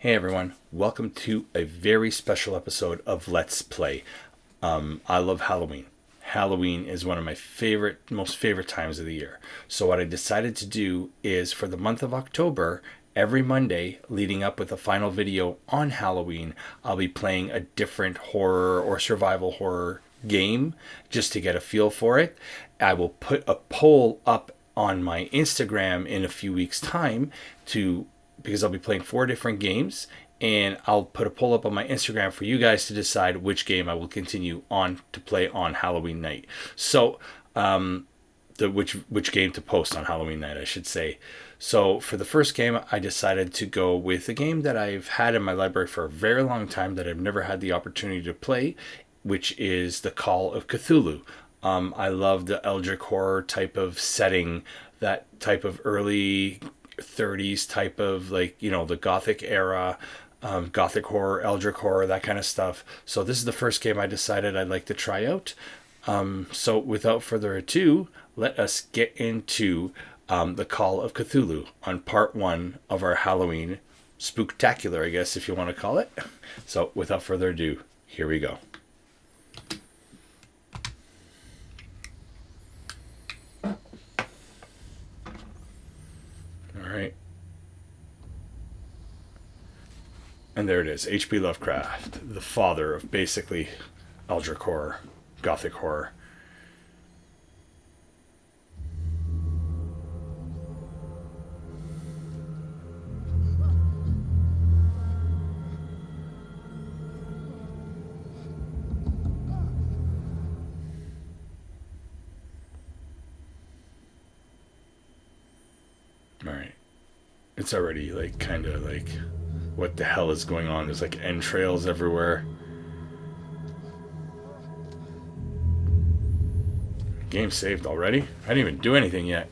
Hey everyone, welcome to a very special episode of Let's Play. I love Halloween. Halloween is one of my most favorite times of the year. So what I decided to do is for the month of October, every Monday leading up with a final video on Halloween, I'll be playing a different horror or survival horror game just to get a feel for it. I will put a poll up on my Instagram in a few weeks' time because I'll be playing 4 different games, and I'll put a poll up on my Instagram for you guys to decide which game I will continue on to play on Halloween night. So, which game to post on Halloween night, I should say. So for the first game, I decided to go with a game that I've had in my library for a very long time that I've never had the opportunity to play, which is the Call of Cthulhu. I love the Eldritch horror type of setting, that type of early 30s type of, like, the Gothic era, Gothic horror, Eldritch horror, that kind of stuff. So this is the first game I decided I'd like to try out. So without further ado, let us get into the Call of Cthulhu on part 1 of our Halloween spooktacular, I guess, if you want to call it. So without further ado, here we go. Right. And there it is, H.P. Lovecraft, the father of basically Eldritch horror, Gothic horror. All right. It's already kind of what the hell is going on? There's entrails everywhere. Game saved already? I didn't even do anything yet.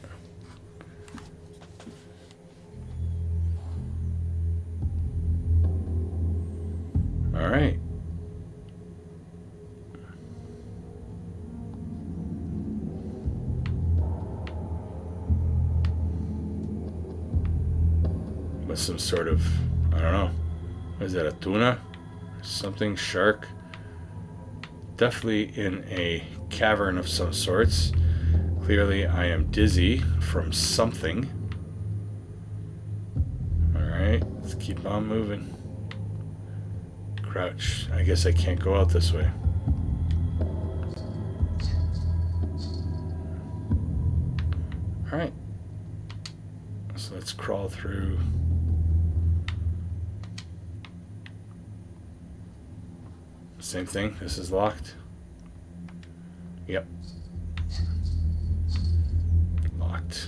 All right. Some sort of, I don't know, is that a tuna? Something, shark? Definitely in a cavern of some sorts. Clearly I am dizzy from something. Alright, let's keep on moving. Crouch. I guess I can't go out this way. Alright. So let's crawl through. Same thing. This is locked. Yep. Locked.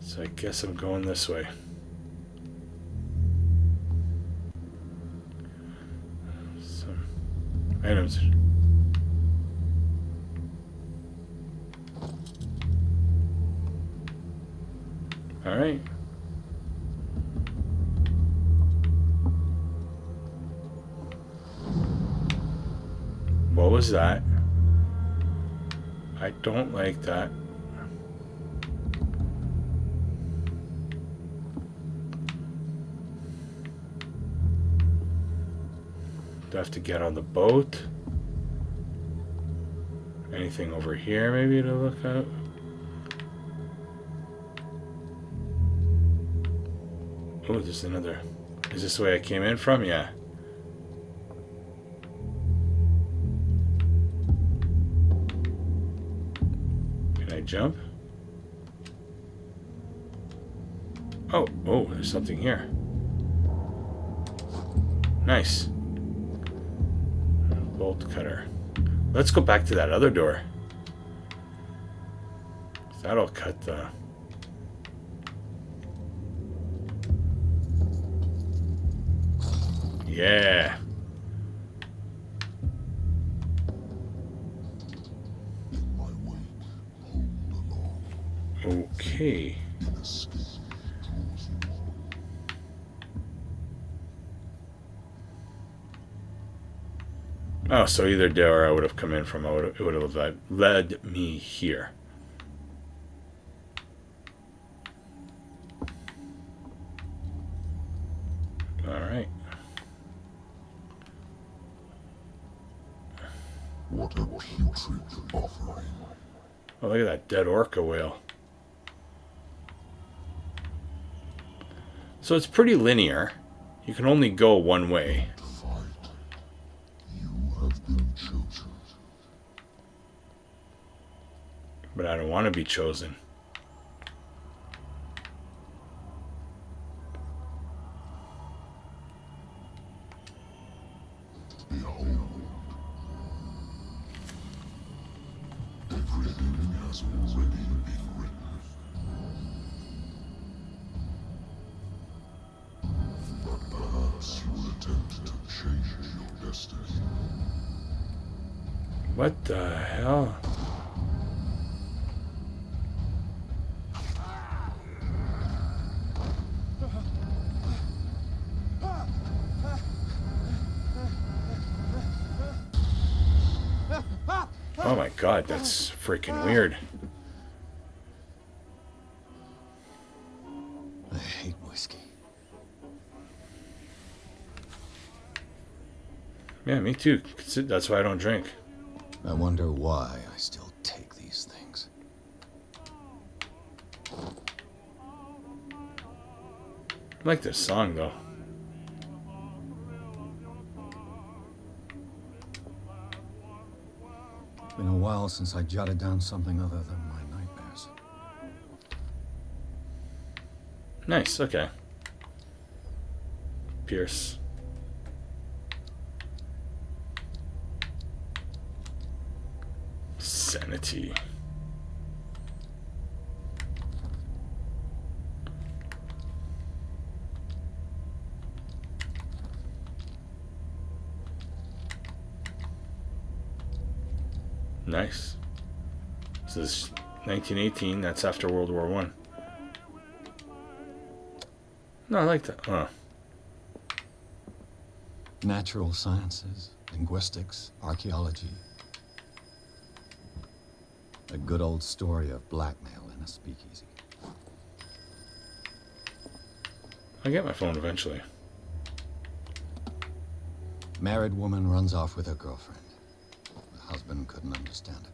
So I guess I'm going this way. Some items. All right. What was that? I don't like that. Do I have to get on the boat? Anything over here maybe to look at? Oh, there's another. Is this the way I came in from? Yeah. Jump. Oh, there's something here. Nice. Bolt cutter. Let's go back to that other door. That'll cut the... Yeah. Okay. Oh, so either door I would have come in from, it would have led me here. What a putrid offering. Oh, look at that dead orca whale. So it's pretty linear. You can only go one way. Fight. You have been chosen. But I don't want to be chosen. Behold. Everything has already been written. But perhaps you will attempt to change your destiny. What the hell? Oh my god, that's freaking weird. I hate whiskey. Yeah, me too. That's why I don't drink. I wonder why I still take these things. I like this song though. Been a while since I jotted down something other than my nightmares. Nice, okay. Pierce. Sanity. Nice. This is 1918. That's after World War One. No, I like that. Oh. Natural sciences, linguistics, archaeology. A good old story of blackmail in a speakeasy. I'll get my phone eventually. Married woman runs off with her girlfriend. The husband couldn't understand it.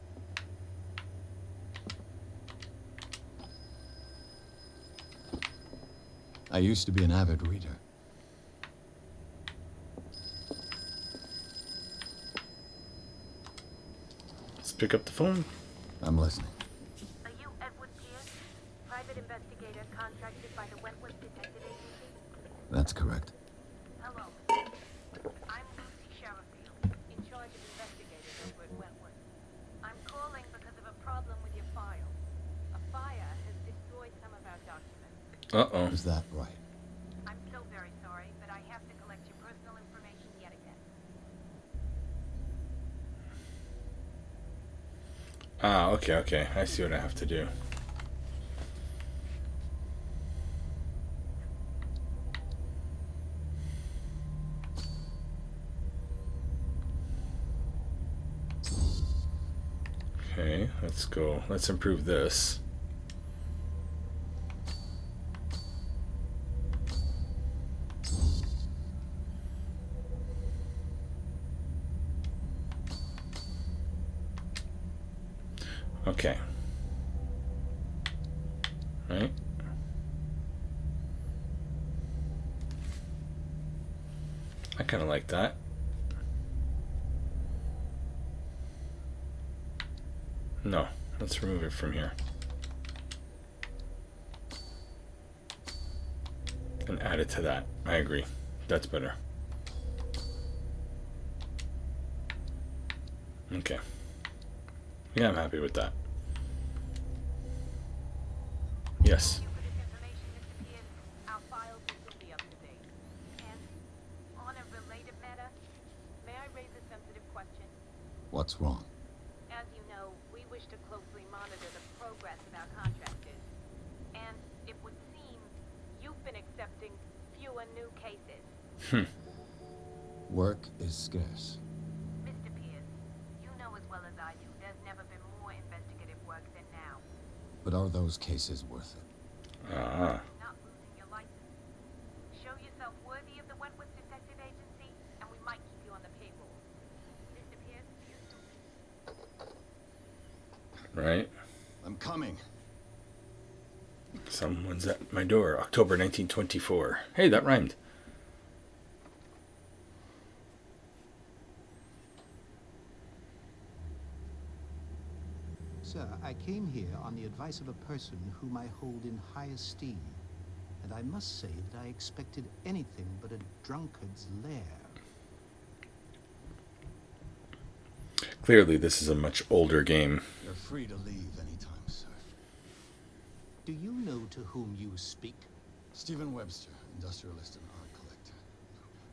I used to be an avid reader. Let's pick up the phone. I'm listening. Are you Edward Pierce, private investigator contracted by the Wentworth Detective Agency? That's correct. Hello. I'm Lucy Sherifield, in charge of investigators over at Wentworth. I'm calling because of a problem with your file. A fire has destroyed some of our documents. Uh-oh. Is that right? I'm so very sorry, but I have to collect your personal information yet again. Ah, okay. I see what I have to do. Okay, let's go. Let's improve this. Okay. Right? I kind of like that. No, let's remove it from here. And add it to that. I agree. That's better. Okay. Yeah, I'm happy with that. Yes. Thank you for this information, Mr. Pierce. Our files will still be up to date. And on a related matter, may I raise a sensitive question? What's wrong? As you know, we wish to closely monitor the progress of our contractors. And it would seem you've been accepting fewer new cases. Work is scarce. Mr. Pierce, you know as well as I do, there's never been more investigative work than now. But are those cases worth it? Ah. Not losing your license. Show yourself worthy of the Wentworth Detective Agency, and we might keep you on the payroll. Mr. Pierce, you Right? I'm coming. Someone's at my door. October 1924. Hey, that rhymed. Sir, I came here on the advice of a person whom I hold in high esteem, and I must say that I expected anything but a drunkard's lair. Clearly, this is a much older game. You're free to leave anytime, sir. Do you know to whom you speak? Stephen Webster, industrialist and art collector.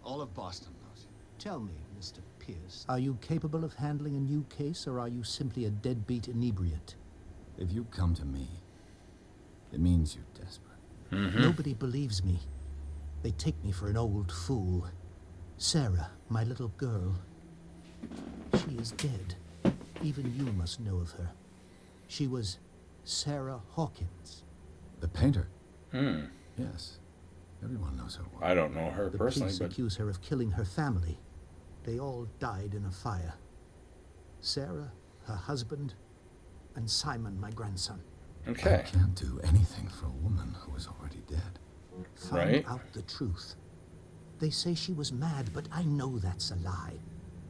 All of Boston knows you. Tell me, Mr. Pierce, are you capable of handling a new case, or are you simply a deadbeat inebriate? If you come to me, it means you're desperate. Nobody believes me. They take me for an old fool. Sarah, my little girl. She is dead. Even you must know of her. She was Sarah Hawkins. The painter? Yes. Everyone knows her work. I don't know her The personally, police but accuse her of killing her family. They all died in a fire. Sarah, her husband, and Simon, my grandson. okay. I can't do anything for a woman who is already dead. Find Right. out the truth. They say she was mad, but I know that's a lie.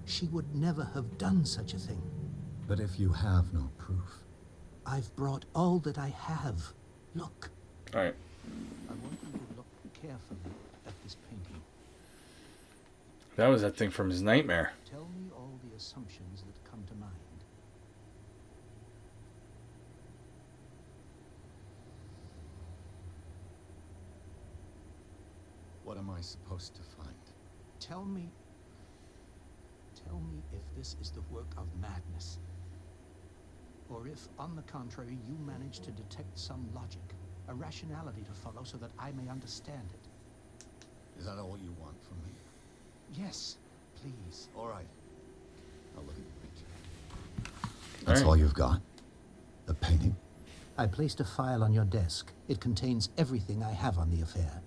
She would never have done such a thing. But if you have no proof, I've brought all that I have. Look. All right. I want you to look carefully at this painting. That was that thing from his nightmare. Tell me all the assumptions that come to mind. what am I supposed to find? Tell me if this is the work of madness. Or if, on the contrary, you manage to detect some logic, a rationality to follow so that I may understand it. Is that all you want from me? Yes, please. All right. I'll look at the picture. All That's right. all you've got? The painting? I placed a file on your desk. It contains everything I have on the affair.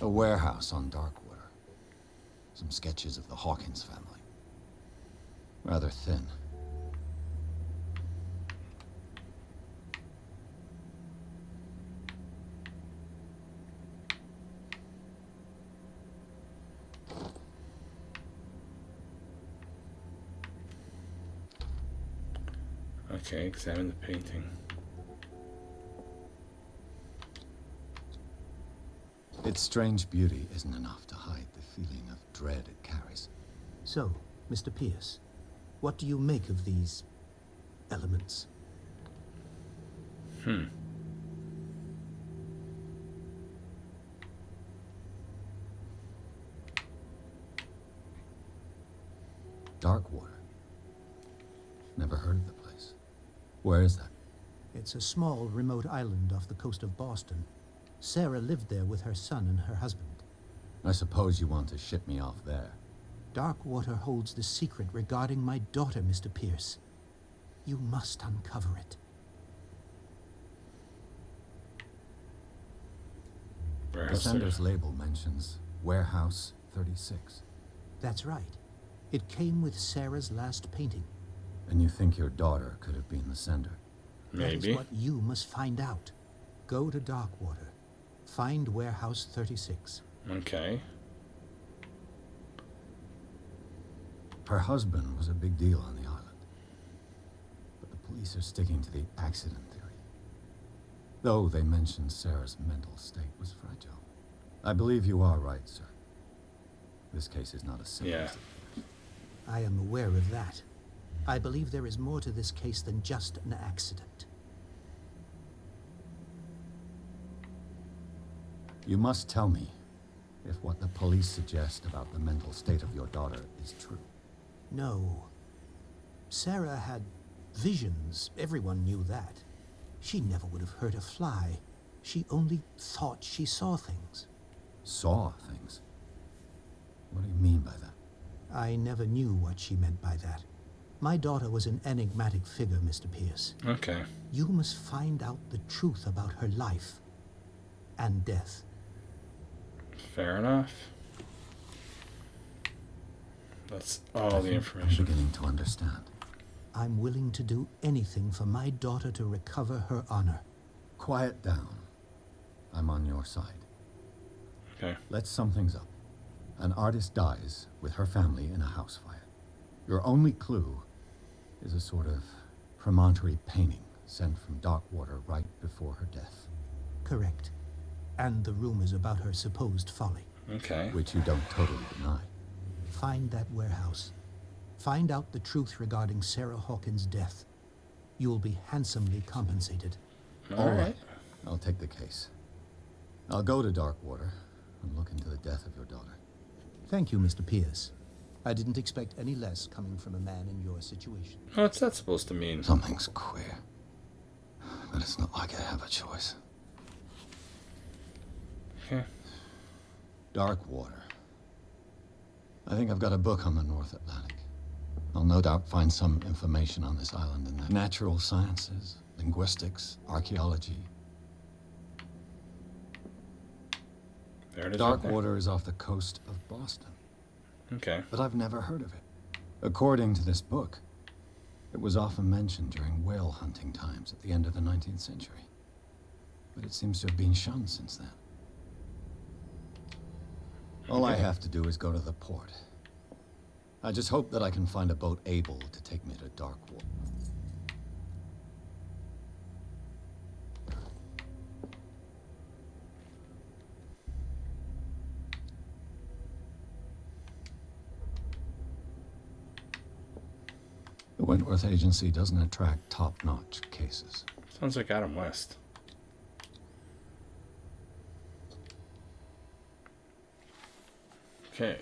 A warehouse on Darkwater. Some sketches of the Hawkins family. Rather thin. Okay, examine the painting. Its strange beauty isn't enough to hide the feeling of dread it carries. So, Mr. Pierce, what do you make of these elements? Darkwater. Never heard of the place. Where is that? It's a small, remote island off the coast of Boston. Sarah lived there with her son and her husband. I suppose you want to ship me off there. Darkwater holds the secret regarding my daughter, Mr. Pierce. You must uncover it. The Warehouse sender's label mentions Warehouse 36. That's right. It came with Sarah's last painting. And you think your daughter could have been the sender? That is Maybe. what you must find out. Go to Darkwater. Find Warehouse 36. Okay. Her husband was a big deal on the island. But the police are sticking to the accident theory. Though they mentioned Sarah's mental state was fragile. I believe you are right, sir. This case is not as simple Yeah. as it appears. I am aware of that. I believe there is more to this case than just an accident. You must tell me if what the police suggest about the mental state of your daughter is true. No. Sarah had visions. Everyone knew that. She never would have hurt a fly. She only thought she saw things. Saw things? What do you mean by that? I never knew what she meant by that. My daughter was an enigmatic figure, Mr. Pierce. Okay. You must find out the truth about her life and death. Fair enough. That's all the I'm information. beginning to understand. I'm willing to do anything for my daughter to recover her honor. Quiet down. I'm on your side. Okay. Let's sum things up. An artist dies with her family in a house fire. Your only clue is a sort of promontory painting sent from Darkwater right before her death. Correct. And the rumors about her supposed folly. Okay. Which you don't totally deny. Find that warehouse. Find out the truth regarding Sarah Hawkins' death. You will be handsomely compensated. All right. I'll take the case. I'll go to Darkwater and look into the death of your daughter. Thank you, Mr. Pierce. I didn't expect any less coming from a man in your situation. What's that supposed to mean? Something's queer. But it's not like I have a choice. Okay. Darkwater. I think I've got a book on the North Atlantic. I'll no doubt find some information on this island in the natural sciences, linguistics, archaeology. There it is. right there. Darkwater is off the coast of Boston, Okay. but I've never heard of it. According to this book, it was often mentioned during whale hunting times at the end of the 19th century. But it seems to have been shunned since then. All I have to do is go to the port. I just hope that I can find a boat able to take me to Darkwater. The Wentworth Agency doesn't attract top-notch cases. Sounds like Adam West. Okay.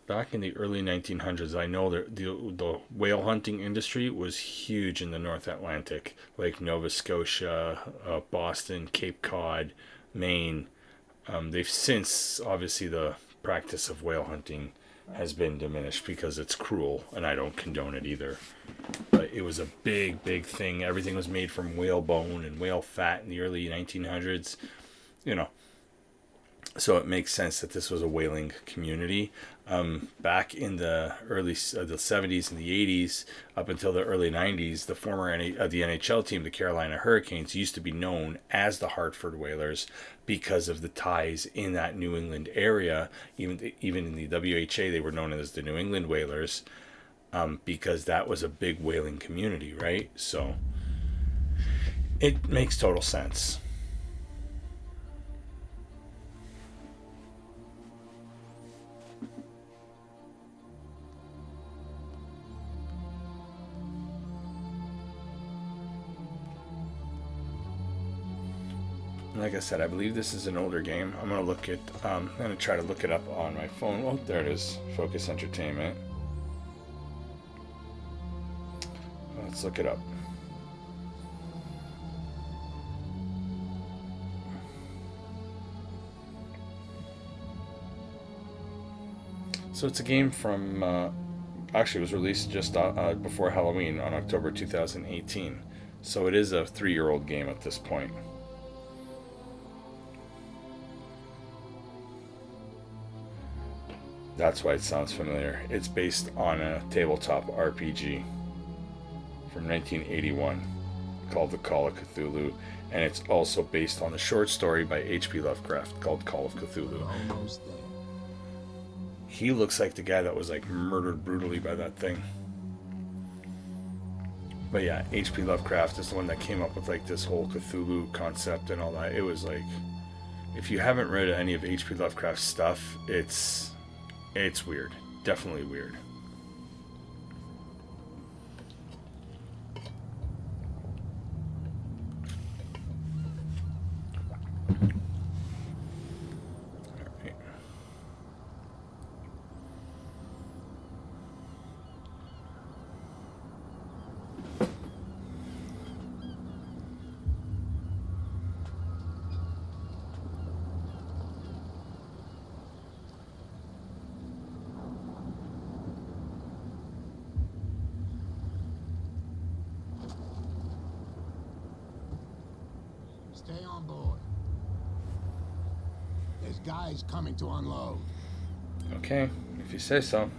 Back in the early 1900s, I know that the whale hunting industry was huge in the North Atlantic, like Nova Scotia, Boston, Cape Cod, Maine. They've since, obviously, the practice of whale hunting has been diminished because it's cruel, and I don't condone it either. But it was a big, big thing. Everything was made from whale bone and whale fat in the early 1900s. You know, so it makes sense that this was a whaling community. Back in the early the 70s and the 80s, up until the early 90s, the former the NHL team, the Carolina Hurricanes, used to be known as the Hartford Whalers because of the ties in that New England area. Even in the WHA, they were known as the New England Whalers because that was a big whaling community, right? So it makes total sense. Like I said, I believe this is an older game. I'm gonna try to look it up on my phone. Oh, there it is. Focus Entertainment. Let's look it up. So it's a game from, actually it was released just before Halloween on October 2018. So it is a 3-year-old game at this point. That's why it sounds familiar. It's based on a tabletop RPG from 1981 called The Call of Cthulhu, and it's also based on a short story by H.P. Lovecraft called Call of Cthulhu. Almost there. He looks like the guy that was like murdered brutally by that thing. But yeah, H.P. Lovecraft is the one that came up with like this whole Cthulhu concept and all that. It was like, if you haven't read any of H.P. Lovecraft's stuff, it's weird. Definitely weird. Alright. Stay on board. There's guys coming to unload. Okay, if you say so.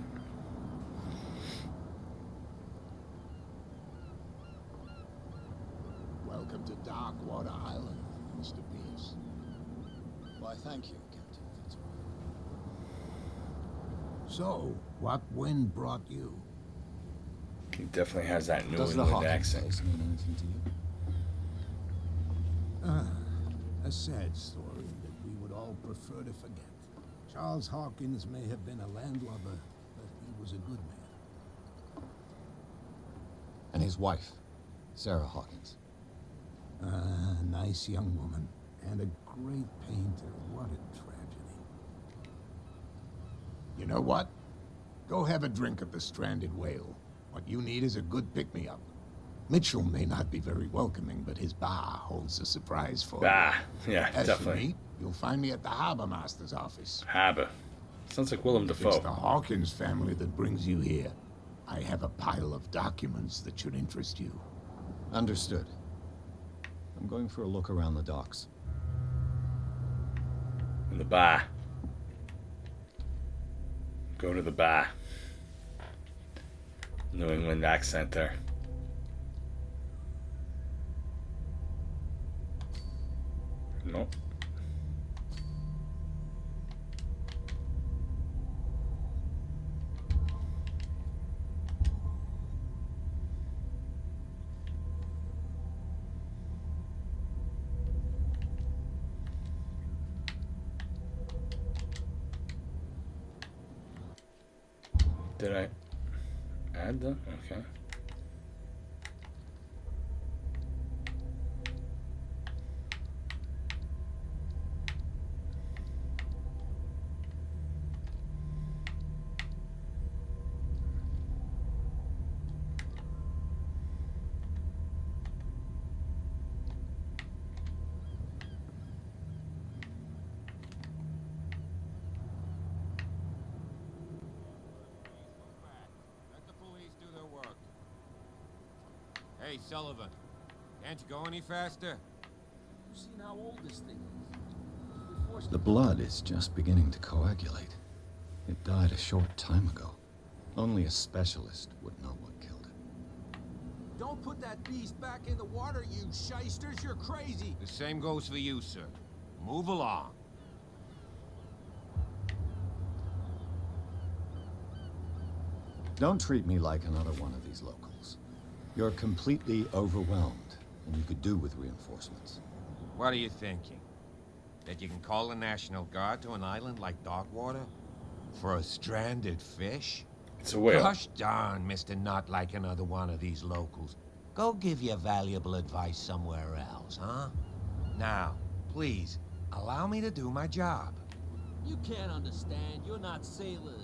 Welcome to Darkwater Island, Mr. Pierce. Why, thank you, Captain Fitzroy. So, what wind brought you? He definitely has that New Does the England Hawkins accent. place mean anything to you? A sad story that we would all prefer to forget. Charles Hawkins may have been a landlubber, but he was a good man. And his wife, Sarah Hawkins. Nice young woman, and a great painter. What a tragedy. You know what? Go have a drink at the Stranded Whale. What you need is a good pick-me-up. Mitchell may not be very welcoming, but his bar holds a surprise for you. Ah, yeah, As for definitely. me, you'll find me at the Harbor Master's office. Harbor. Sounds like Willem If it's Dafoe. the Hawkins family that brings you here, I have a pile of documents that should interest you. Understood. I'm going for a look around the docks. In the bar. Go to the bar. New England accent there. Nope. Did I add them? Okay. Let the police do their work. Hey, Sullivan, can't you go any faster? You've seen how old this thing is. If we forced The blood is just beginning to coagulate. It died a short time ago. Only a specialist would know what killed it. Don't put that beast back in the water, you shysters. You're crazy. The same goes for you, sir. Move along. Don't treat me like another one of these locals. You're completely overwhelmed, and you could do with reinforcements. What are you thinking? That you can call the National Guard to an island like Darkwater? For a stranded fish? It's a whale. Gosh darn, Mr. Not like another one of these locals. Go give your valuable advice somewhere else, huh? Now, please, allow me to do my job. You can't understand. You're not sailors.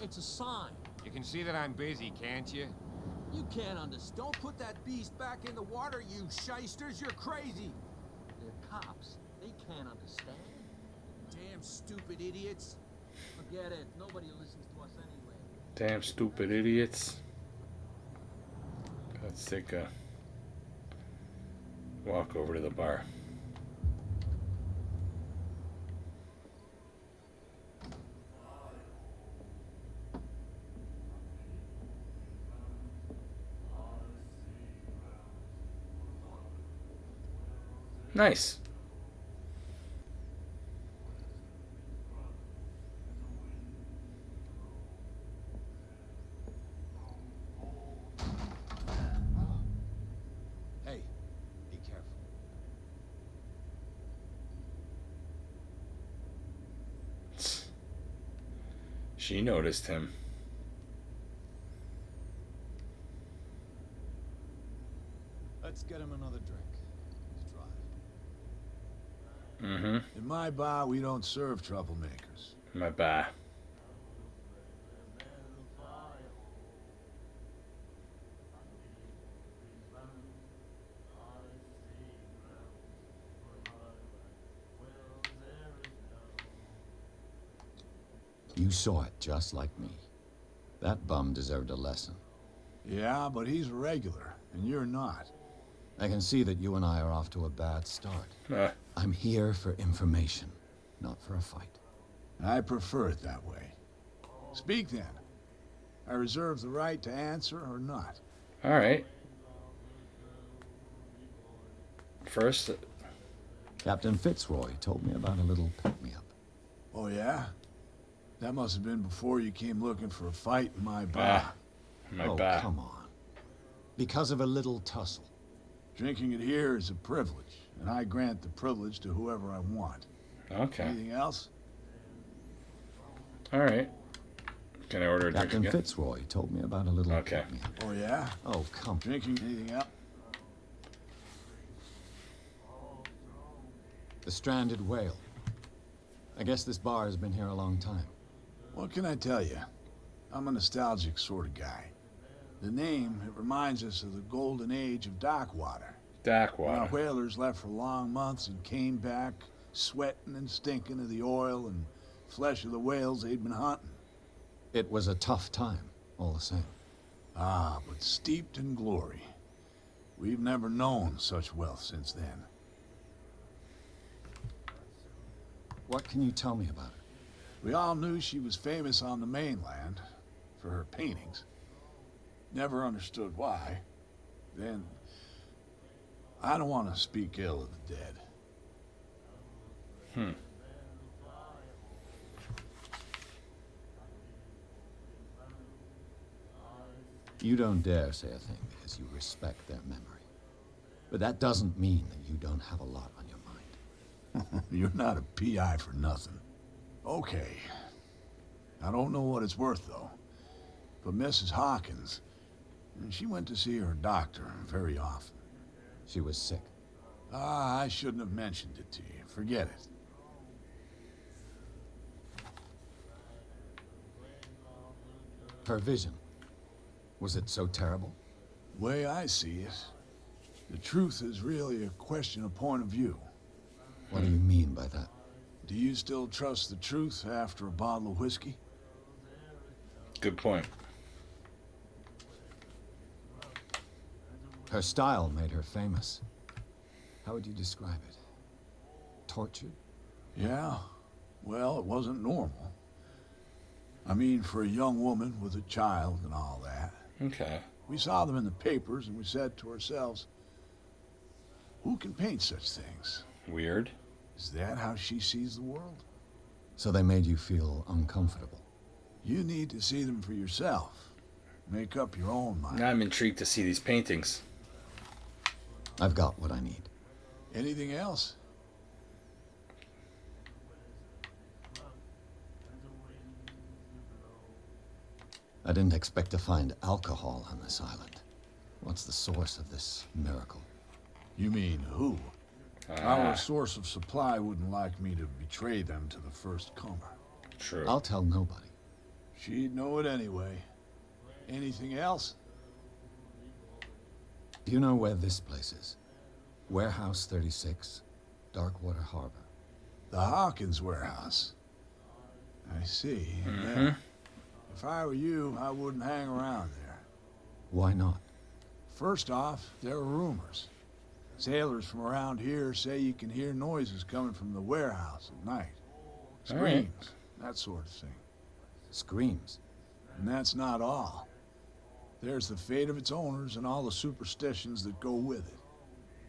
It's a sign. You can see that I'm busy, can't you? You can't understand. Don't put that beast back in the water, you shysters. You're crazy. They're cops. They can't understand. Damn stupid idiots. Forget it. Nobody listens to us anyway. Damn stupid idiots. Let's take a walk over to the bar. Nice. Hey, be careful. She noticed him. Let's get him another drink. He's dry. Mm-hmm. In my bar, we don't serve troublemakers. My bar. You saw it just like me. That bum deserved a lesson. Yeah, but he's a regular, and you're not. I can see that you and I are off to a bad start. Uh, I'm here for information, not for a fight. I prefer it that way. Speak then. I reserve the right to answer or not. all right. First, Captain Fitzroy told me about a little pick-me-up. Oh yeah? That must have been before you came looking for a fight in my bar. my Oh, bad. come on. Because of a little tussle. Drinking it here is a privilege, and I grant the privilege to whoever I want. Okay. Anything else? All right. Can I order a drink Captain again? Fitzroy told me about a little Okay. pick-me-up. Oh yeah? Oh, come on. Drinking anything else? The Stranded Whale. I guess this bar has been here a long time. What can I tell you? I'm a nostalgic sort of guy. The name, it reminds us of the golden age of dock water. Dark When our water. whalers left for long months and came back, sweating and stinking of the oil and flesh of the whales they'd been hunting. It was a tough time, all the same. Ah, but steeped in glory. We've never known such wealth since then. What can you tell me about her? We all knew she was famous on the mainland for her paintings. Never understood why. Then, I don't want to speak ill of the dead. You don't dare say a thing because you respect their memory. But that doesn't mean that you don't have a lot on your mind. You're not a PI for nothing. Okay. I don't know what it's worth, though. But Mrs. Hawkins, she went to see her doctor very often. She was sick. Ah, I shouldn't have mentioned it to you. Forget it. Her vision. Was it so terrible? Way I see it, the truth is really a question of point of view. What do you mean by that? Do you still trust the truth after a bottle of whiskey? Good point. Her style made her famous. How would you describe it? Tortured? Yeah. Well, it wasn't normal. I mean, for a young woman with a child and all that. Okay. We saw them in the papers and we said to ourselves, who can paint such things? Weird. Is that how she sees the world? So they made you feel uncomfortable. You need to see them for yourself. Make up your own mind. Now I'm intrigued to see these paintings. I've got what I need. Anything else? I didn't expect to find alcohol on this island. What's the source of this miracle? You mean who? Ah, Our source of supply wouldn't like me to betray them to the first comer. true. I'll tell nobody. She'd know it anyway. Anything else? Do you know where this place is? Warehouse 36, Darkwater Harbor. The Hawkins warehouse. I see. Yeah. If I were you, I wouldn't hang around there. Why not? First off, there are rumors. Sailors from around here say you can hear noises coming from the warehouse at night. All right. Screams, that sort of thing. Screams. And that's not all. There's the fate of its owners and all the superstitions that go with it.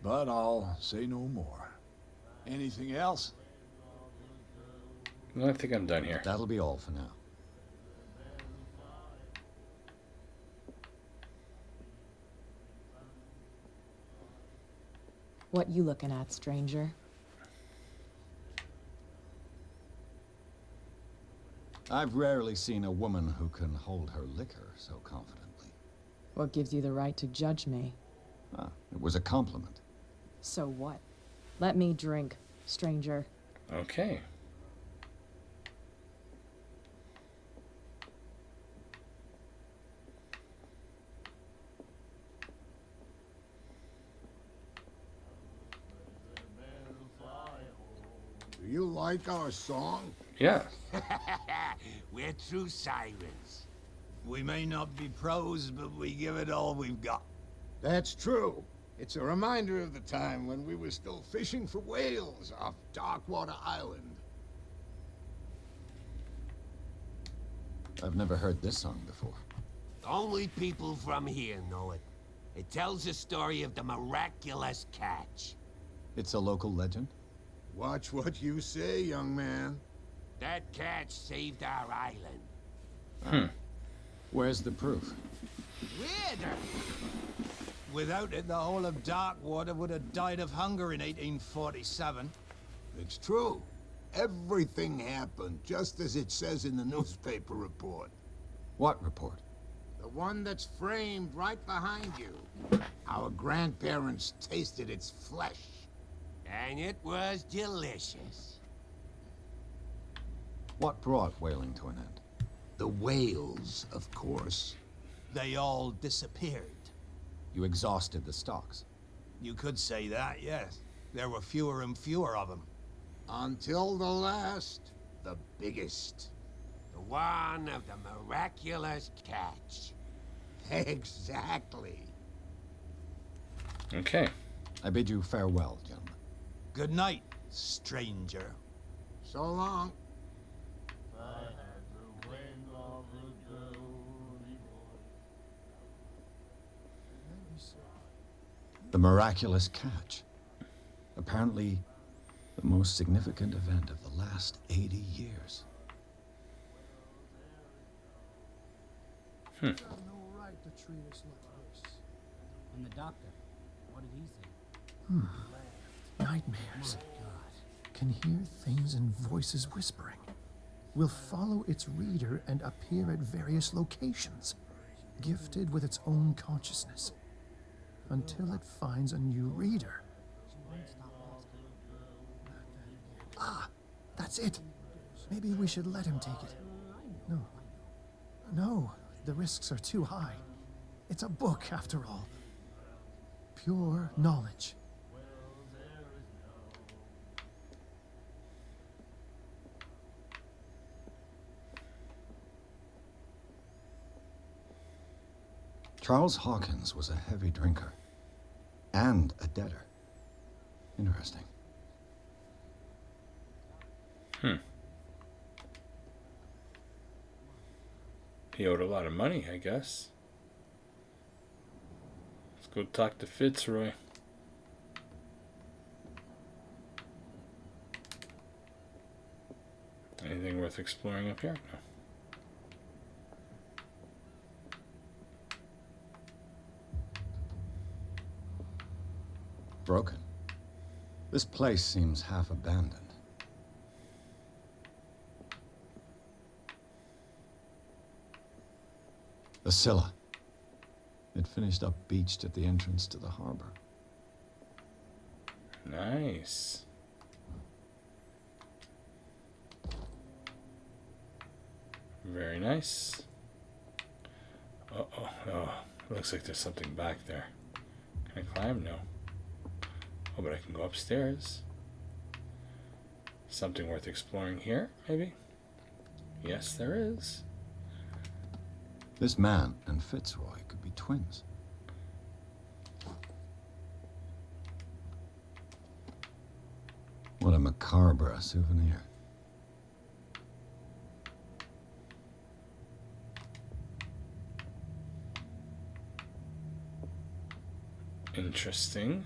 But I'll say no more. Anything else? I think I'm done here. That'll be all for now. What you looking at, stranger? I've rarely seen a woman who can hold her liquor so confidently. What gives you the right to judge me? Ah, it was a compliment. So what? Let me drink, stranger. Okay. Do you like our song? Yeah. We're true sirens. We may not be pros, but we give it all we've got. That's true. It's a reminder of the time when we were still fishing for whales off Darkwater Island. I've never heard this song before. Only people from here know it. It tells the story of the miraculous catch. It's a local legend? Watch what you say, young man. That catch saved our island. Where's the proof? Weirder! Without it, the whole of Darkwater would have died of hunger in 1847. It's true. Everything happened just as it says in the newspaper report. What report? The one that's framed right behind you. Our grandparents tasted its flesh. And it was delicious. What brought whaling to an end? The whales, of course. They all disappeared. You exhausted the stocks. You could say that, yes. There were fewer and fewer of them. Until the last, the biggest. The one of the miraculous catch. Exactly. Okay. I bid you farewell, gentlemen. Good night, stranger. So long. The miraculous catch. Apparently, the most significant event of the last 80 years. You have no right to treat us like this. And the doctor, what did he say? Nightmares. Can hear things and voices whispering. Will follow its reader and appear at various locations, gifted with its own consciousness, until it finds a new reader. Ah, that's it. Maybe we should let him take it. No, the risks are too high. It's a book, after all. Pure knowledge. Charles Hawkins was a heavy drinker and a debtor. Interesting. He owed a lot of money, I guess. Let's go talk to Fitzroy. Anything worth exploring up here? No. Broken. This place seems half abandoned. The Scylla. It finished up beached at the entrance to the harbor. Nice. Very nice. Oh, looks like there's something back there. Can I climb? No. Oh, but I can go upstairs. Something worth exploring here, maybe? Yes, there is. This man and Fitzroy could be twins. What a macabre souvenir. Interesting.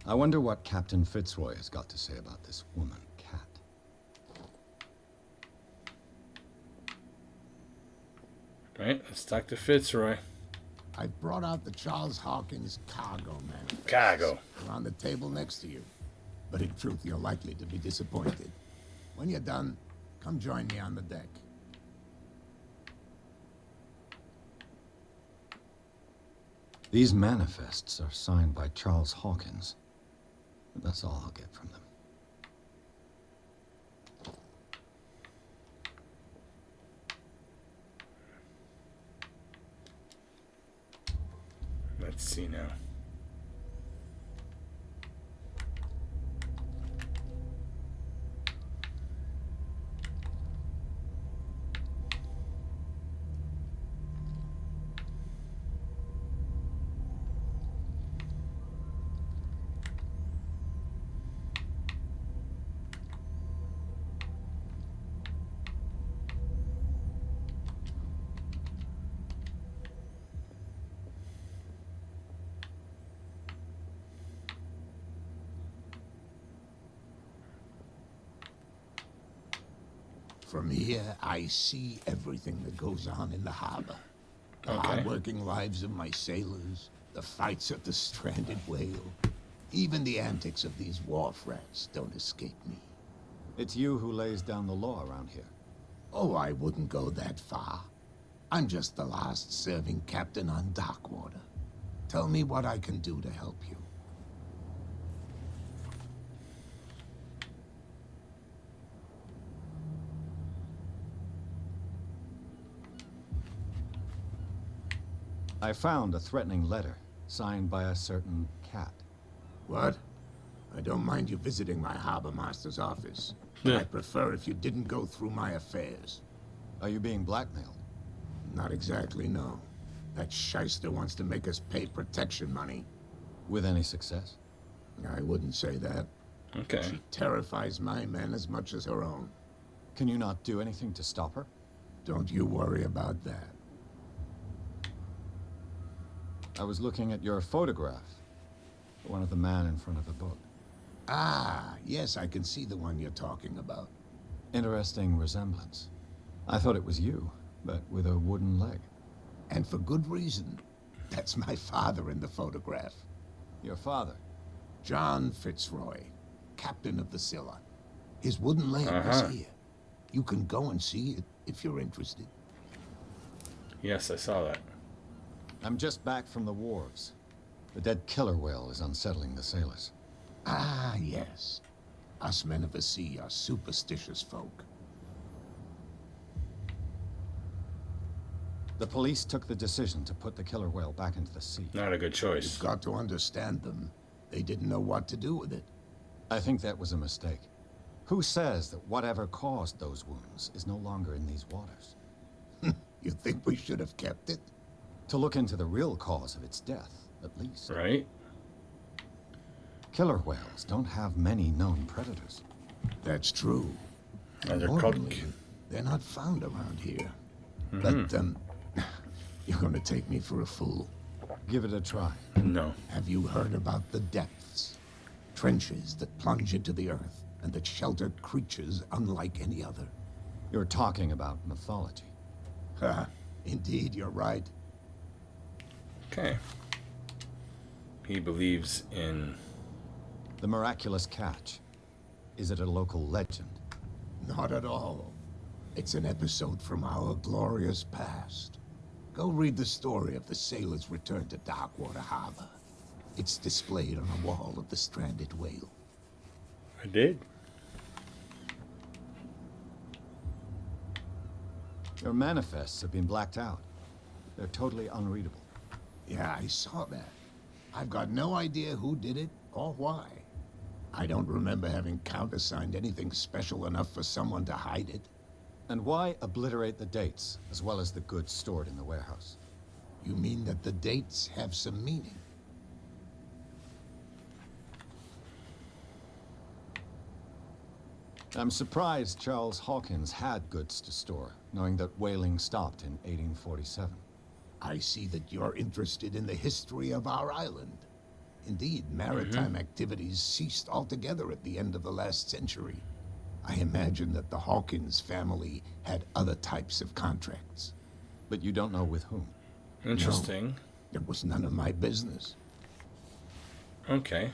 I wonder what Captain Fitzroy has got to say about this woman, Cat. Right, let's talk to Fitzroy. I've brought out the Charles Hawkins cargo manifest. Cargo. They're on the table next to you. But in truth, you're likely to be disappointed. When you're done, come join me on the deck. These manifests are signed by Charles Hawkins. But that's all I'll get from them. Let's see now. From here, I see everything that goes on in the harbor. The Okay. hard-working lives of my sailors, the fights at the stranded whale. Even the antics of these wharf rats don't escape me. It's you who lays down the law around here. Oh, I wouldn't go that far. I'm just the last serving captain on Darkwater. Tell me what I can do to help you. I found a threatening letter signed by a certain cat. What? I don't mind you visiting my harbor master's office. Yeah. I'd prefer if you didn't go through my affairs. Are you being blackmailed? Not exactly, no. That shyster wants to make us pay protection money. With any success? I wouldn't say that. Okay. She terrifies my men as much as her own. Can you not do anything to stop her? Don't you worry about that. I was looking at your photograph. One of the man in front of the boat. Ah, yes, I can see the one you're talking about. Interesting resemblance. I thought it was you, but with a wooden leg. And for good reason. That's my father in the photograph. Your father? John Fitzroy, captain of the Scylla. His wooden leg Uh-huh. is here. You can go and see it if you're interested. Yes, I saw that. I'm just back from the wharves. The dead killer whale is unsettling the sailors. Ah, yes. Us men of the sea are superstitious folk. The police took the decision to put the killer whale back into the sea. Not a good choice. You've got to understand them. They didn't know what to do with it. I think that was a mistake. Who says that whatever caused those wounds is no longer in these waters? You think we should have kept it? To look into the real cause of its death, at least. Right? Killer whales don't have many known predators. That's true. And they're called... Normally, they're not found around here. But, you're gonna take me for a fool. Give it a try. No. Have you heard about the depths? Trenches that plunge into the earth and that shelter creatures unlike any other. You're talking about mythology. Ha, indeed, you're right. Okay. He believes in... The miraculous catch. Is it a local legend? Not at all. It's an episode from our glorious past. Go read the story of the sailor's return to Darkwater Harbor. It's displayed on a wall of the stranded whale. I did. Your manifests have been blacked out. They're totally unreadable. Yeah, I saw that. I've got no idea who did it or why. I don't remember having countersigned anything special enough for someone to hide it. And why obliterate the dates, as well as the goods stored in the warehouse? You mean that the dates have some meaning? I'm surprised Charles Hawkins had goods to store, knowing that whaling stopped in 1847. I see that you're interested in the history of our island. Indeed, maritime activities ceased altogether at the end of the last century. I imagine that the Hawkins family had other types of contracts. But you don't know with whom. Interesting. It was none of my business. Okay.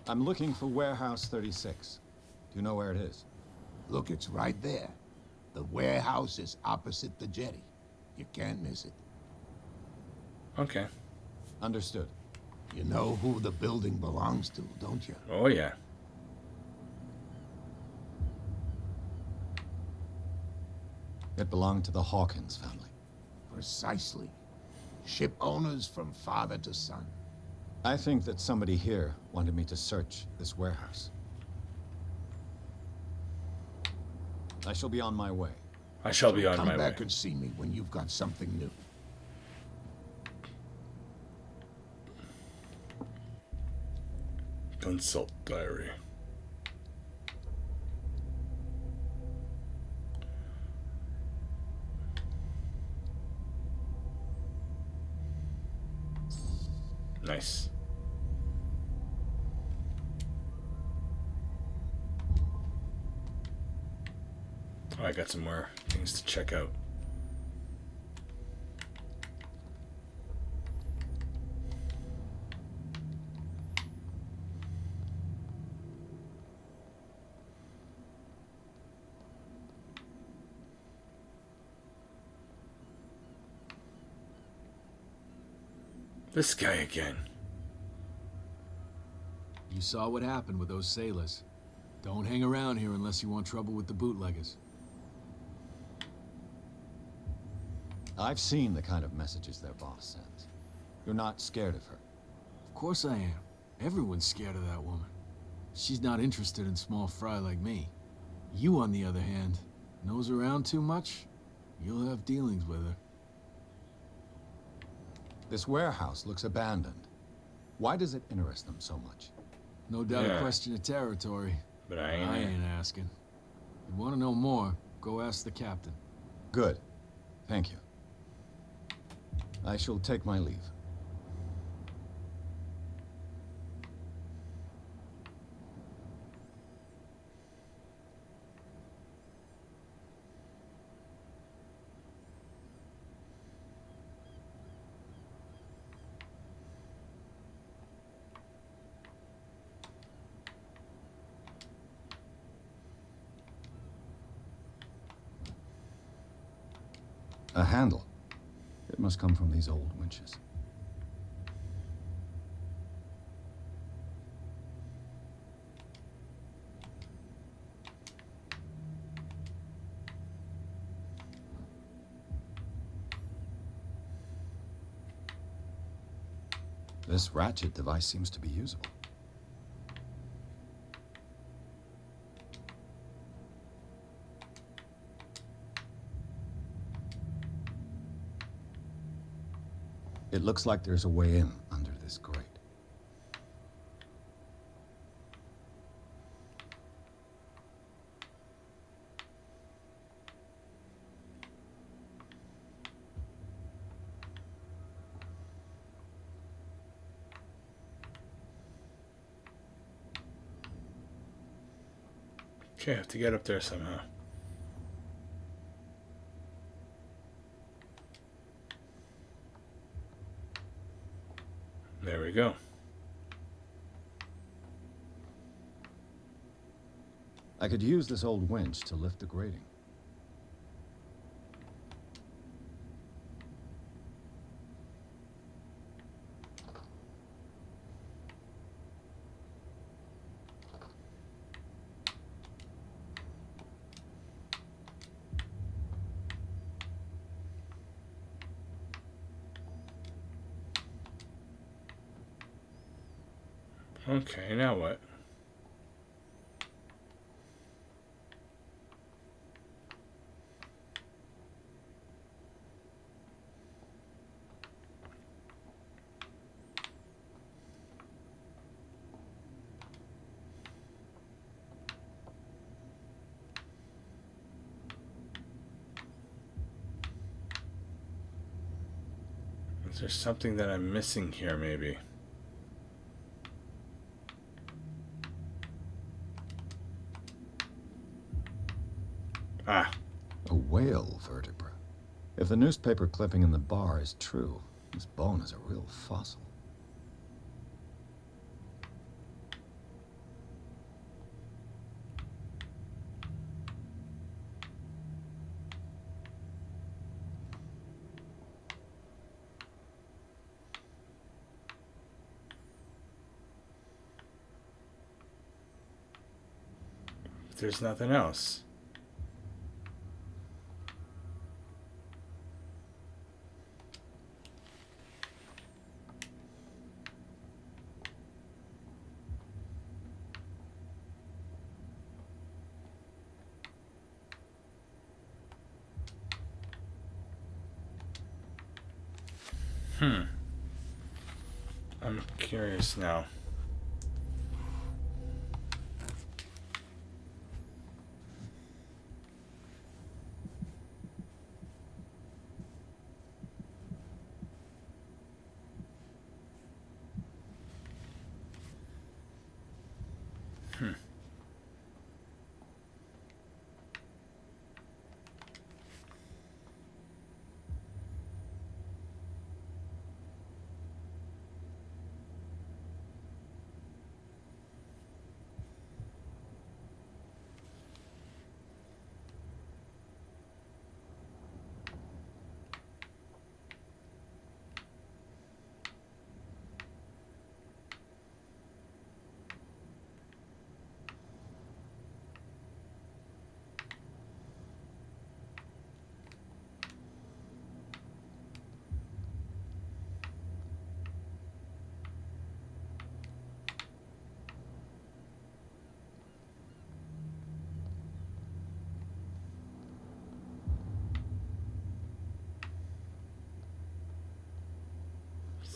I'm looking for Warehouse 36. Do you know where it is? Look, it's right there. The warehouse is opposite the jetty. You can't miss it. Okay. Understood. You know who the building belongs to, don't you? Oh, yeah. It belonged to the Hawkins family. Precisely. Ship owners from father to son. I think that somebody here wanted me to search this warehouse. I shall be on my way. I shall be on Come my way. back and see me when you've got something new. Consult diary. Nice. Oh, I got some more things to check out. This guy again. You saw what happened with those sailors. Don't hang around here unless you want trouble with the bootleggers. I've seen the kind of messages their boss sends. You're not scared of her. Of course I am. Everyone's scared of that woman. She's not interested in small fry like me. You, on the other hand, nose around too much, you'll have dealings with her. This warehouse looks abandoned. Why does it interest them so much? No doubt Yeah. a question of territory. But I ain't. Asking. You want to know more, go ask the captain. Good. Thank you. I shall take my leave. A handle. It must come from these old winches. This ratchet device seems to be usable. It looks like there's a way in under this grate. Okay, I have to get up there somehow. There we go. I could use this old winch to lift the grating. Okay, now what? Is there something that I'm missing here, maybe? Ah, A whale vertebra. If the newspaper clipping in the bar is true, this bone is a real fossil. there's nothing else. I'm curious now.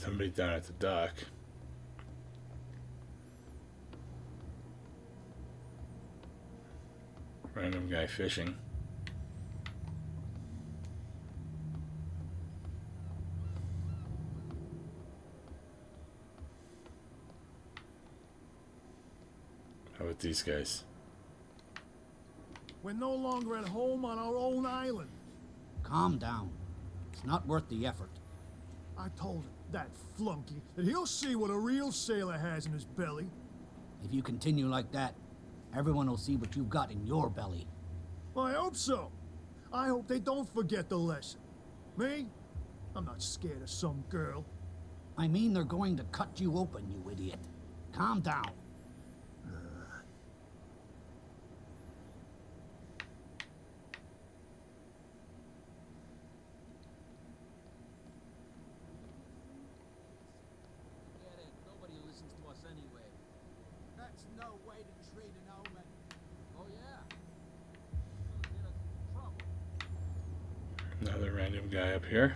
Somebody down at the dock. Random guy fishing. How about these guys? We're no longer at home on our own island. Calm down. It's not worth the effort. I told him, that flunky, that he'll see what a real sailor has in his belly. If you continue like that, everyone will see what you've got in your belly. I hope so. I hope they don't forget the lesson. Me? I'm not scared of some girl. I mean, they're going to cut you open, you idiot. Calm down. Nobody listens to us anyway. That's no way to treat an omen. Oh yeah. It's gonna get us in trouble. Another random guy up here.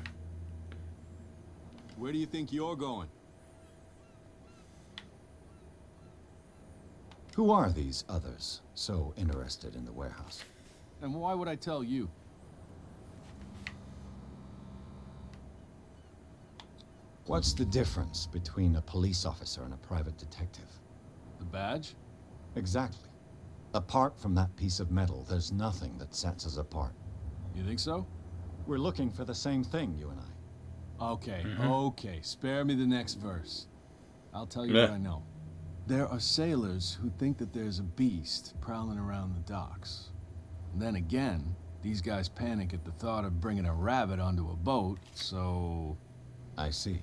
Where do you think you're going? Who are these others so interested in the warehouse? And why would I tell you? What's the difference between a police officer and a private detective? The badge? Exactly. Apart from that piece of metal, there's nothing that sets us apart. You think so? We're looking for the same thing, you and I. Okay, okay. Spare me the next verse. I'll tell you what I know. There are sailors who think that there's a beast prowling around the docks. And then again, these guys panic at the thought of bringing a rabbit onto a boat, so... I see.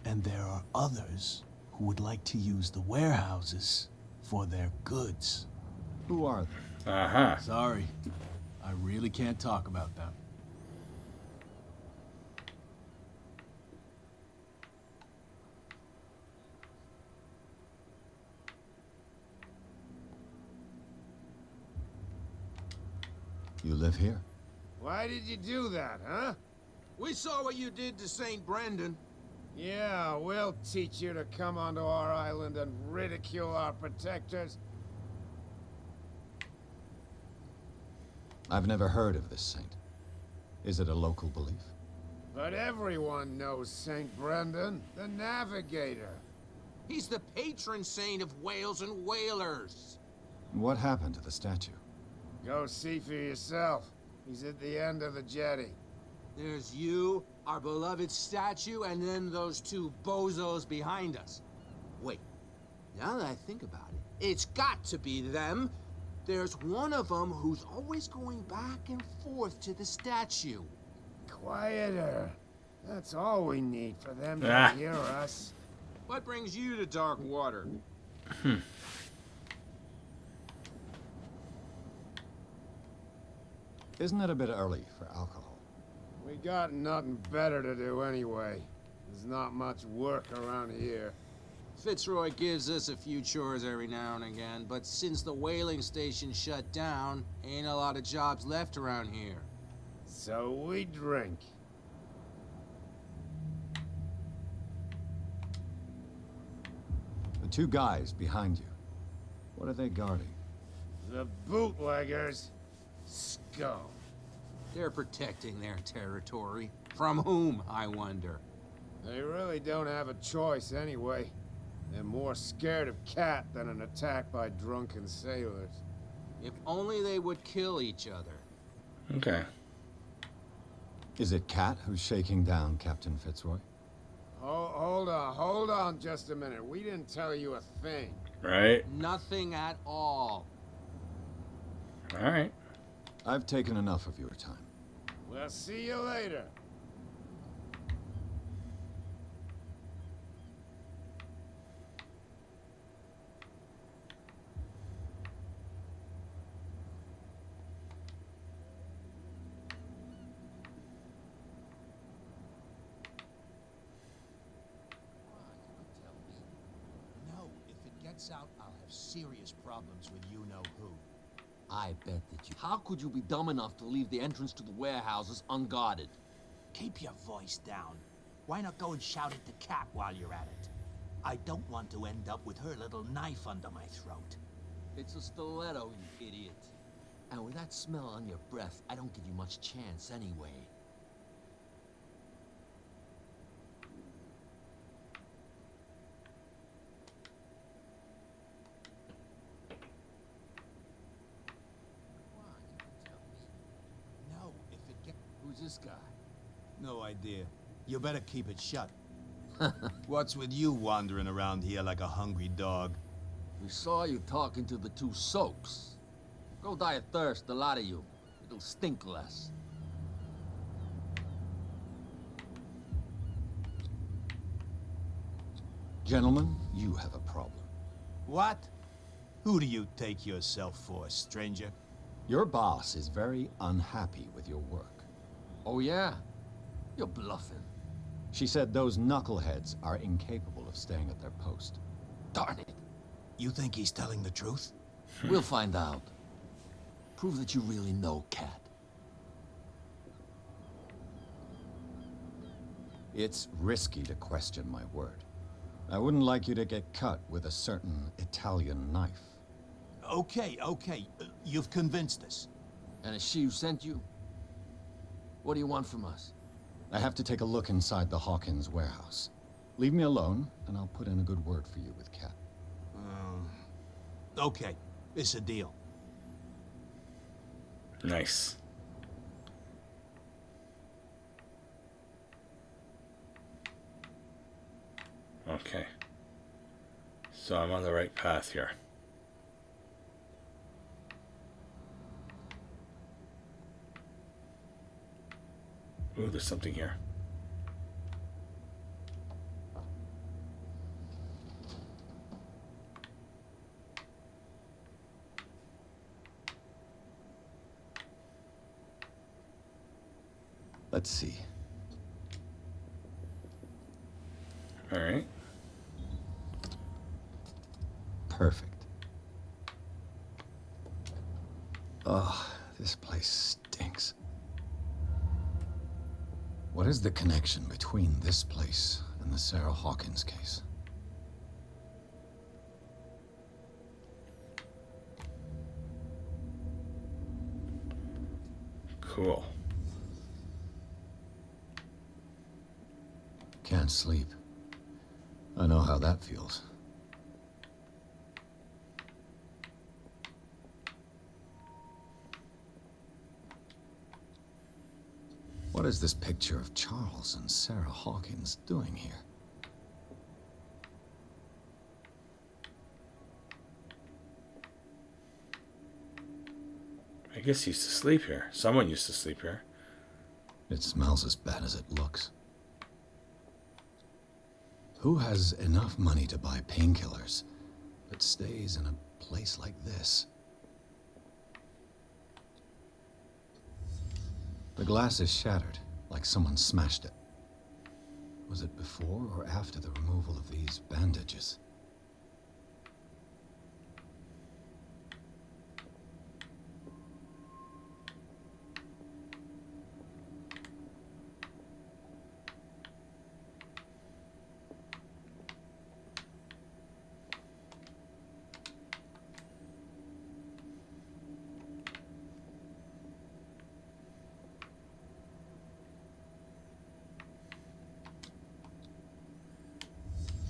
And there are others who would like to use the warehouses for their goods. Who are they? Uh-huh. Sorry, I really can't talk about them. You live here? Why did you do that, huh? We saw what you did to St. Brendan. Yeah, we'll teach you to come onto our island and ridicule our protectors. I've never heard of this saint. Is it a local belief? But everyone knows St. Brendan, the navigator. He's the patron saint of whales and whalers. What happened to the statue? Go see for yourself. He's at the end of the jetty. There's you, our beloved statue, and then those two bozos behind us. Wait, now that I think about it, it's got to be them. There's one of them who's always going back and forth to the statue. Quieter. That's all we need for them to hear us. What brings you to dark water? Isn't it a bit early for alcohol? We got nothing better to do anyway. There's not much work around here. Fitzroy gives us a few chores every now and again, but since the whaling station shut down, ain't a lot of jobs left around here. So we drink. The two guys behind you. What are they guarding? The bootleggers. Scum. They're protecting their territory. From whom, I wonder? They really don't have a choice anyway. They're more scared of Cat than an attack by drunken sailors. If only they would kill each other. Okay. Is it Cat who's shaking down Captain Fitzroy? Oh, hold on just a minute. We didn't tell you a thing. Right. Nothing at all. All right. I've taken enough of your time. We'll see you later. No, if it gets out, I'll have serious problems with you-know-who. I bet that you... How could you be dumb enough to leave the entrance to the warehouses unguarded? Keep your voice down. Why not go and shout at the cat while you're at it? I don't want to end up with her little knife under my throat. It's a stiletto, you idiot. And with that smell on your breath, I don't give you much chance anyway. No, if it gets... Who's this guy? No idea. You better keep it shut. What's with you wandering around here like a hungry dog? We saw you talking to the two soaks. Go die of thirst, the lot of you. It'll stink less. Gentlemen, you have a problem. What? Who do you take yourself for, stranger? Your boss is very unhappy with your work. Oh yeah? You're bluffing. She said those knuckleheads are incapable of staying at their post. Darn it. You think he's telling the truth? We'll find out. Prove that you really know Cat. It's risky to question my word. I wouldn't like you to get cut with a certain Italian knife. Okay. You've convinced us. And is she who sent you? What do you want from us? I have to take a look inside the Hawkins warehouse. Leave me alone, and I'll put in a good word for you with Cat. Okay. It's a deal. Nice. Okay. So I'm on the right path here. Ooh, there's something here. Let's see. All right. Perfect. Oh, this place stinks. What is the connection between this place and the Sarah Hawkins case? Cool. Can't sleep. I know how that feels. What is this picture of Charles and Sarah Hawkins doing here? I guess he used to sleep here. Someone used to sleep here. It smells as bad as it looks. Who has enough money to buy painkillers, but stays in a place like this? The glass is shattered, like someone smashed it. Was it before or after the removal of these bandages?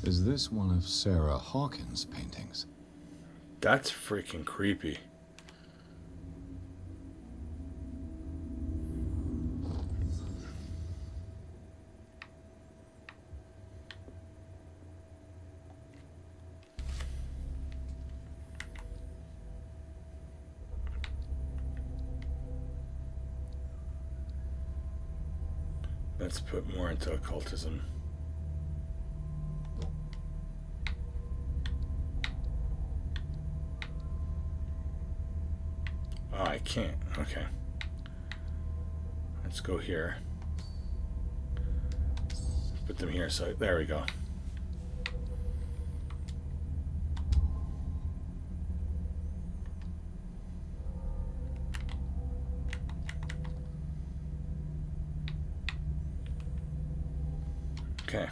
Is this one of Sarah Hawkins' paintings? That's freaking creepy. Let's put more into occultism. Oh, I can't. Okay. Let's go here. Put them here. So there we go. Okay.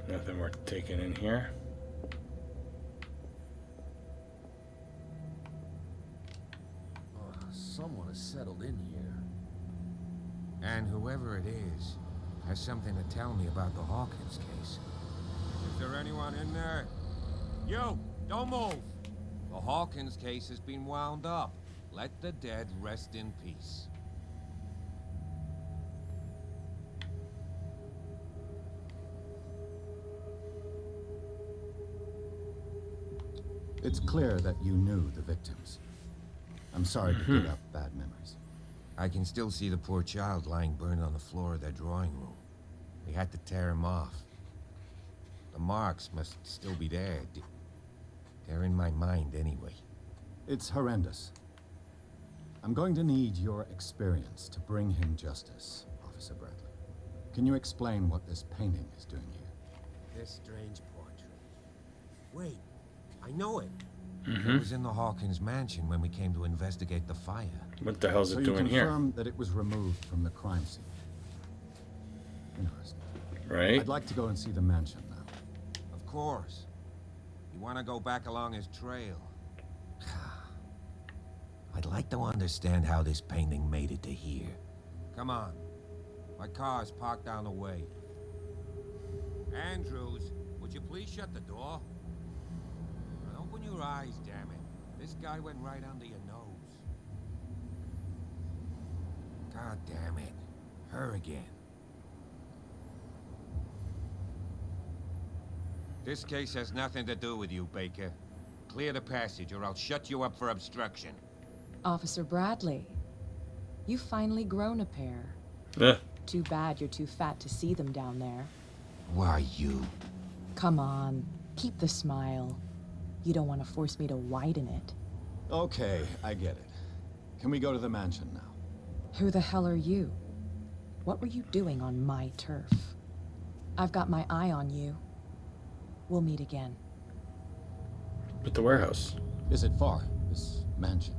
Nothing worth taking in here. Someone has settled in here. And whoever it is has something to tell me about the Hawkins case. Is there anyone in there? You! Don't move! The Hawkins case has been wound up. Let the dead rest in peace. It's clear that you knew the victims. I'm sorry to dig up bad memories. I can still see the poor child lying burned on the floor of their drawing room. They had to tear him off. The marks must still be there. They're in my mind anyway. It's horrendous. I'm going to need your experience to bring him justice, Officer Bradley. Can you explain what this painting is doing here? This strange portrait. Wait, I know it. It was in the Hawkins mansion when we came to investigate the fire. What the hell's it doing here? So you here? confirm that it was removed from the crime scene. Interesting. Right. I'd like to go and see the mansion now. Of course. You want to go back along his trail? I'd like to understand how this painting made it to here. Come on. My car is parked down the way. Andrews, would you please shut the door? And open your eyes, damn it. This guy went right under your nose. God damn it. Her again. This case has nothing to do with you, Baker. Clear the passage or I'll shut you up for obstruction. Officer Bradley, you've finally grown a pair. Too bad you're too fat to see them down there. Why, you? Come on, keep the smile. You don't want to force me to widen it. Okay, I get it. Can we go to the mansion now? Who the hell are you? What were you doing on my turf? I've got my eye on you. We'll meet again. At the warehouse. Is it far, this mansion?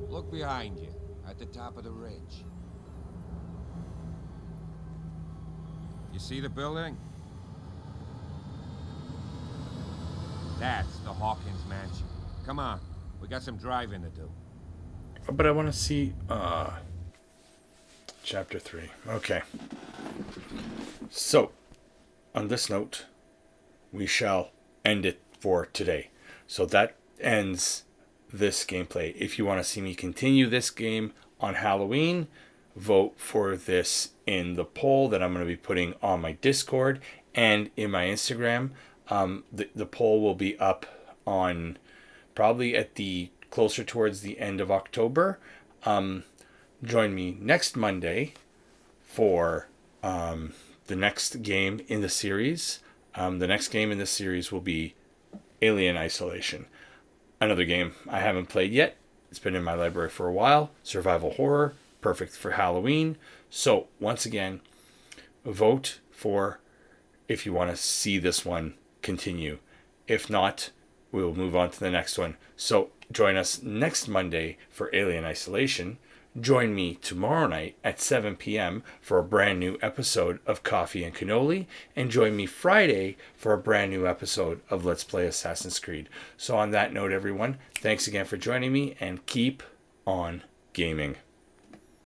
Look behind you, at the top of the ridge. You see the building? That's the Hawkins mansion. Come on, we got some driving to do. But I want to see chapter 3. Okay. So, on this note, we shall end it for today. So that ends this gameplay. If you want to see me continue this game on Halloween, vote for this in the poll that I'm going to be putting on my Discord and in my Instagram. The poll will be up on probably at the closer towards the end of October. Join me next Monday for the next game in the series. The next game in the series will be Alien Isolation. Another game I haven't played yet. It's been in my library for a while. Survival horror, perfect for Halloween. So, once again, vote for if you want to see this one continue. If not, we'll move on to the next one. So, join us next Monday for Alien Isolation. Join me tomorrow night at 7 p.m. for a brand new episode of Coffee and Cannoli. And join me Friday for a brand new episode of Let's Play Assassin's Creed. So on that note, everyone, thanks again for joining me and keep on gaming.